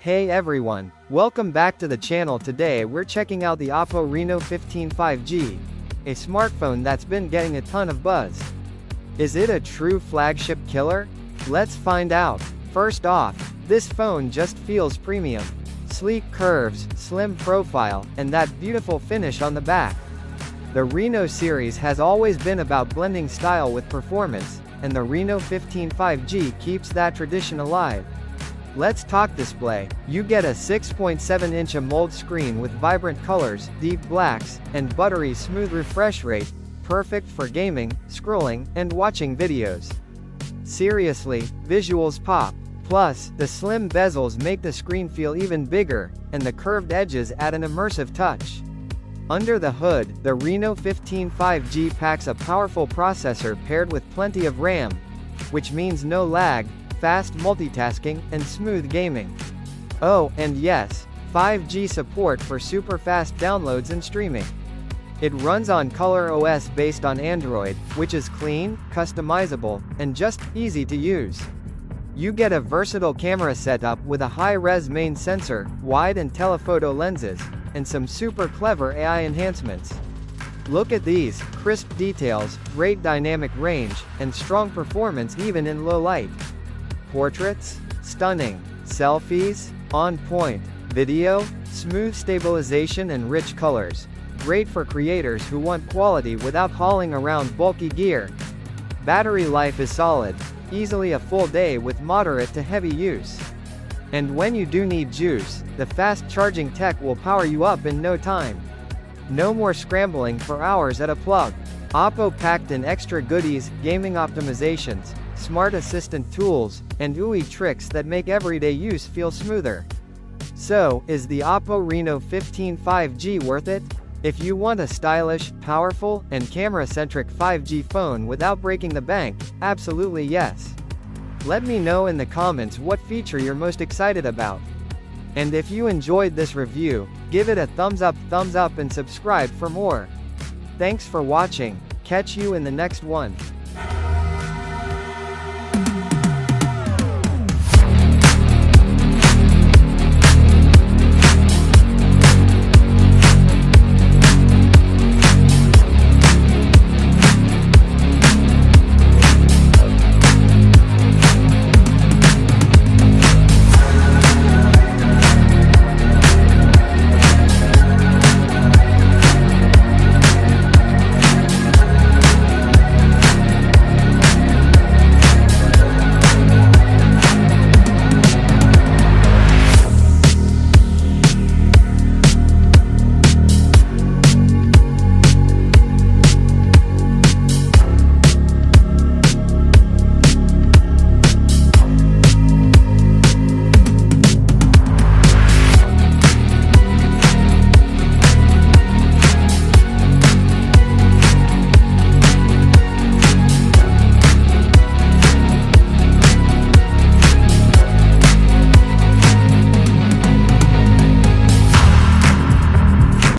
Hey everyone, welcome back to the channel. Today we're checking out the OPPO Reno 15 5G, a smartphone that's been getting a ton of buzz. Is it a true flagship killer? Let's find out. First off, this phone just feels premium. Sleek curves, slim profile, and that beautiful finish on the back. The Reno series has always been about blending style with performance, and the Reno 15 5G keeps that tradition alive. Let's talk display. You get a 6.7-inch AMOLED screen with vibrant colors, deep blacks, and buttery smooth refresh rate, perfect for gaming, scrolling, and watching videos. Seriously, visuals pop. Plus, the slim bezels make the screen feel even bigger, and the curved edges add an immersive touch. Under the hood, the Reno 15 5G packs a powerful processor paired with plenty of RAM, which means no lag, fast multitasking, and smooth gaming. Oh, and yes, 5G support for super fast downloads and streaming. It runs on Color OS based on Android, which is clean, customizable, and just easy to use. You get a versatile camera setup with a high-res main sensor, wide and telephoto lenses, and some super clever AI enhancements. Look at these crisp details, great dynamic range, and strong performance even in low light. Portraits? Stunning. Selfies? On point. Video? Smooth stabilization and rich colors. Great for creators who want quality without hauling around bulky gear. Battery life is solid. Easily a full day with moderate to heavy use. And when you do need juice, the fast charging tech will power you up in no time. No more scrambling for hours at a plug. OPPO packed in extra goodies, gaming optimizations, smart assistant tools, and UI tricks that make everyday use feel smoother. So, is the OPPO Reno 15 5G worth it? If you want a stylish, powerful, and camera-centric 5G phone without breaking the bank, absolutely yes. Let me know in the comments what feature you're most excited about. And if you enjoyed this review, give it a thumbs up, and subscribe for more. Thanks for watching. Catch you in the next one.